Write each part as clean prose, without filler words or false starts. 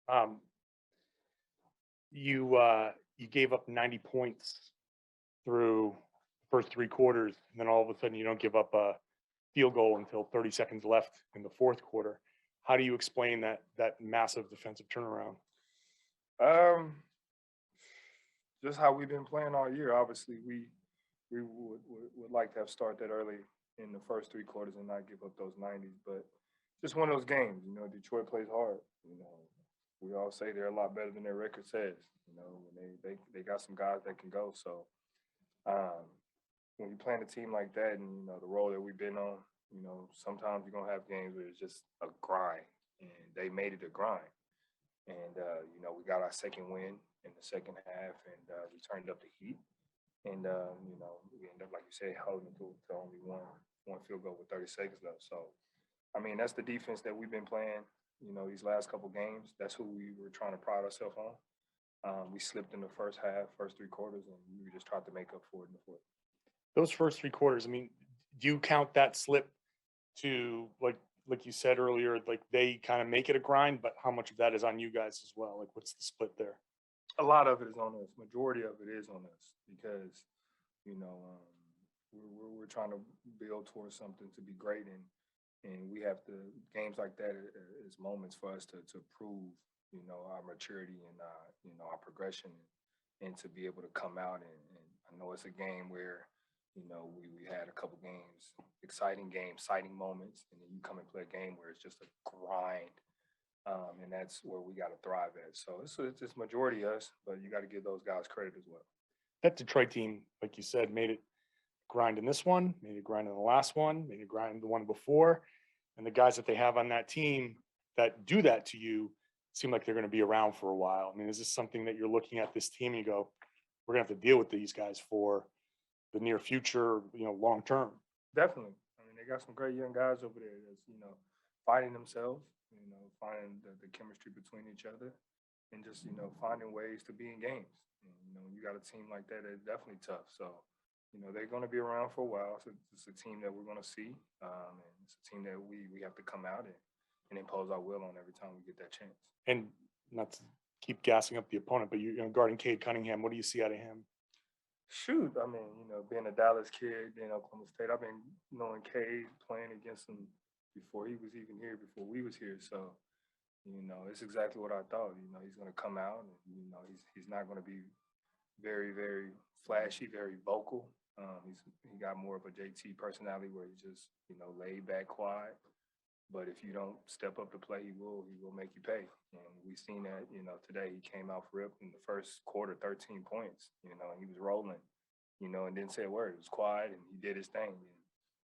Um, you gave up 90 points through the first three quarters, and then all of a sudden you don't give up a field goal until 30 seconds left in the fourth quarter. How do you explain that massive defensive turnaround? Just how we've been playing all year. Obviously, we would like to have started that early in the first three quarters and not give up those 90s. But just one of those games, Detroit plays hard. We all say they're a lot better than their record says. They got some guys that can go. So when you're playing a team like that and, the role that we've been on, sometimes you're going to have games where it's just a grind, and they made it a grind. And, we got our second win in the second half, and we turned up the heat. And, we ended up, like you said, holding it to only one field goal with 30 seconds left. So, that's the defense that we've been playing, these last couple games. That's who we were trying to pride ourselves on. We slipped in the first half, first three quarters, and we just tried to make up for it in the fourth. Those first three quarters, do you count that slip to, like you said earlier, like they kind of make it a grind, but how much of that is on you guys as well? Like, what's the split there? A lot of it is on us. Majority of it is on us because, we're trying to build towards something to be great, and we have to, games like that is moments for us to prove, our maturity and, our progression, and to be able to come out. And I know it's a game where, we had a couple games, exciting moments, and then you come and play a game where it's just a grind. And that's where we got to thrive at. So it's majority us, but you got to give those guys credit as well. That Detroit team, like you said, made it grind in this one, made it grind in the last one, made it grind in the one before. And the guys that they have on that team that do that to you seem like they're going to be around for a while. Is this something that you're looking at this team and you go, we're going to have to deal with these guys for the near future, long term? Definitely. They got some great young guys over there that's, fighting themselves, finding the chemistry between each other, and just, finding ways to be in games. And, you got a team like that, it's definitely tough. So, they're going to be around for a while. So it's a team that we're going to see. And it's a team that we have to come out and impose our will on every time we get that chance. And not to keep gassing up the opponent, but guarding Cade Cunningham, what do you see out of him? Shoot, being a Dallas kid in Oklahoma State, I've been knowing Cade, playing against him before he was even here, before we was here. So, it's exactly what I thought. He's going to come out, and he's not going to be very, very flashy, very vocal. He got more of a JT personality where he's just laid back, quiet. But if you don't step up to play, he will make you pay. And we've seen that, today he came out rip in the first quarter, 13 points, and he was rolling, and didn't say a word. It was quiet, and he did his thing.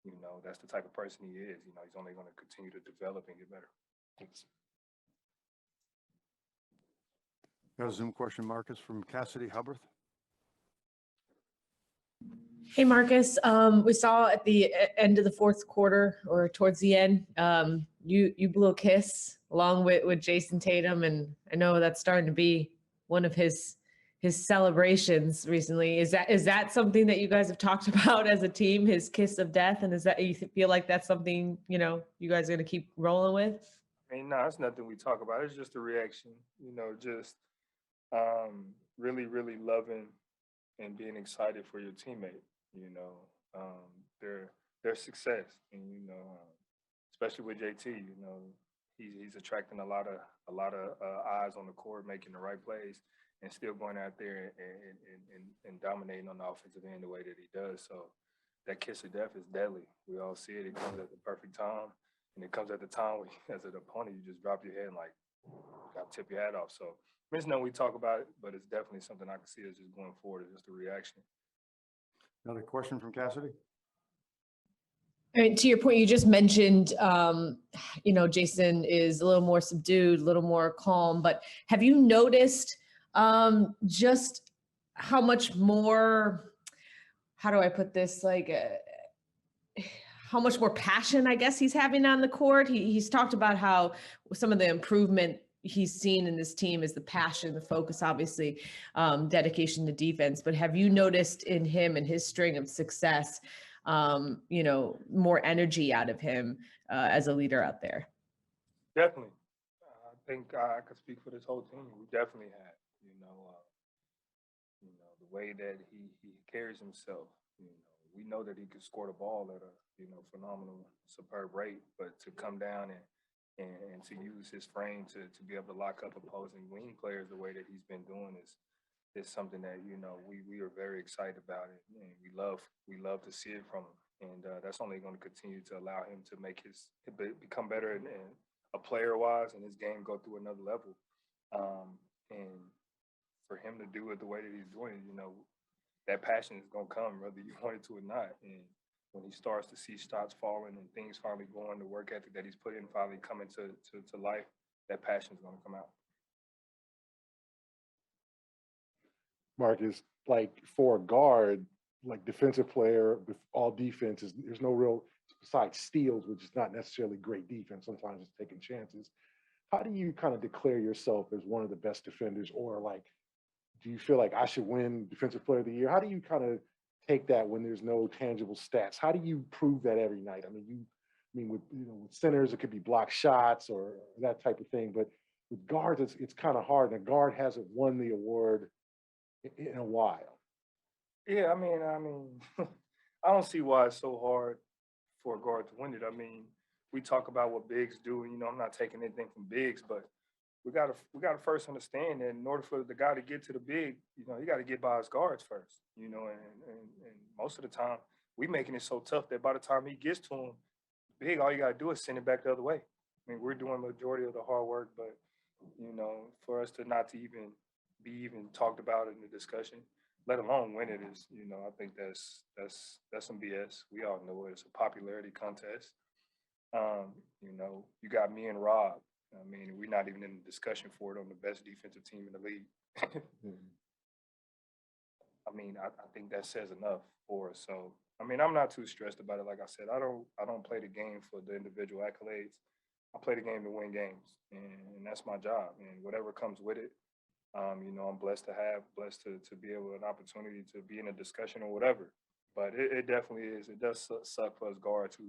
And, that's the type of person he is. He's only going to continue to develop and get better. Thanks. Got a Zoom question, Marcus, from Cassidy Hubbard. Hey, Marcus. We saw at the end of the fourth quarter, or towards the end, you blew a kiss along with Jason Tatum, and I know that's starting to be one of his celebrations recently. Is that something that you guys have talked about as a team, his kiss of death, and is that you feel like that's something you guys are going to keep rolling with? No, it's nothing we talk about. It's just a reaction. Just really, really loving and being excited for your teammate. Their success, and especially with JT, he's attracting a lot of eyes on the court, making the right plays, and still going out there and dominating on the offensive end the way that he does. So that kiss of death is deadly. We all see it. It comes at the perfect time, and it comes at the time where, as an opponent, you just drop your head and got to tip your hat off. So it's nothing we talk about it, but it's definitely something I can see as just going forward, as just a reaction. Another question from Cassidy. To your point, you just mentioned, Jason is a little more subdued, a little more calm, but have you noticed just how much more, how do I put this, how much more passion, I guess, he's having on the court? He's talked about how some of the improvement he's seen in this team is the passion, the focus, obviously, dedication to defense. But have you noticed in him and his string of success, more energy out of him as a leader out there? Definitely. I think I could speak for this whole team. We definitely have, the way that he carries himself. We know that he can score the ball at a phenomenal, superb rate, but to come down and to use his frame to be able to lock up opposing wing players the way that he's been doing is something that we are very excited about it, and we love to see it from him. And that's only going to continue to allow him to make become better and a player wise, and his game go through another level. And for him to do it the way that he's doing it, that passion is going to come whether you want it to or not. And when he starts to see shots falling and things finally going, the work ethic that he's put in finally coming to life, that passion is going to come out. Marcus, like for a guard, like defensive player with all defenses, there's no real, besides steals, which is not necessarily great defense. Sometimes it's taking chances. How do you kind of declare yourself as one of the best defenders, or like, do you feel like I should win Defensive Player of the Year? How do you kind of take that when there's no tangible stats? How do you prove that every night? I mean, with centers, it could be block shots or that type of thing, but with guards, it's kind of hard. And a guard hasn't won the award in a while. Yeah, I mean, I don't see why it's so hard for a guard to win it. I mean, we talk about what bigs do, and I'm not taking anything from bigs, but we gotta first understand that in order for the guy to get to the big, he got to get by his guards first, and most of the time we making it so tough that by the time he gets to him, big, all you gotta do is send it back the other way. I mean, we're doing the majority of the hard work, but for us to not to even be talked about in the discussion, let alone win it, is I think that's some BS. We all know it's a popularity contest. You got me and Rob. I mean, we're not even in the discussion for it on the best defensive team in the league. I mean, I think that says enough for us. So, I mean, I'm not too stressed about it. Like I said, I don't play the game for the individual accolades. I play the game to win games, and that's my job. And whatever comes with it, I'm blessed to be able an opportunity to be in a discussion or whatever. But it definitely is. It does suck for us guards who,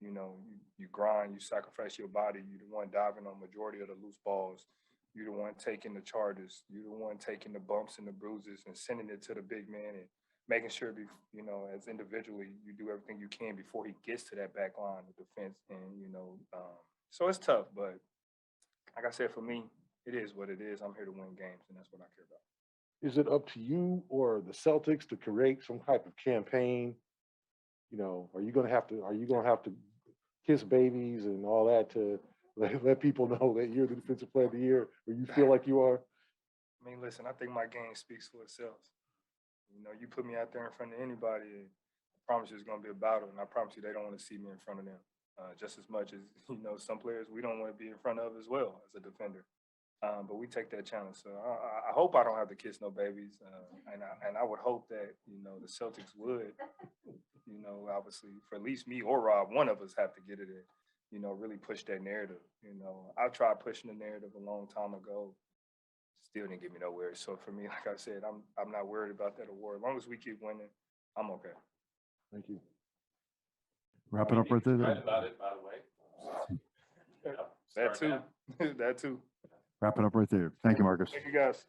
you grind, you sacrifice your body. You're the one diving on majority of the loose balls. You're the one taking the charges. You're the one taking the bumps and the bruises and sending it to the big man and making sure, as individually, you do everything you can before he gets to that back line of defense. And, so it's tough. But like I said, for me, it is what it is. I'm here to win games, and that's what I care about. Is it up to you or the Celtics to create some type of campaign? Are you going to have to kiss babies and all that to let people know that you're the Defensive Player of the Year, or you feel like you are? I mean, listen, I think my game speaks for itself. You put me out there in front of anybody, and I promise you it's going to be a battle, and I promise you they don't want to see me in front of them just as much as, some players we don't want to be in front of as well as a defender. But we take that challenge. So I hope I don't have to kiss no babies. And I would hope that, the Celtics would, obviously for at least me or Rob, one of us have to get it in, really push that narrative. I tried pushing the narrative a long time ago. Still didn't get me nowhere. So for me, like I said, I'm not worried about that award. As long as we keep winning, I'm okay. Thank you. Wrap it up right there. Right about it, by the way. That too. That too. Wrap it up right there. Thank you, Marcus. Thank you, guys.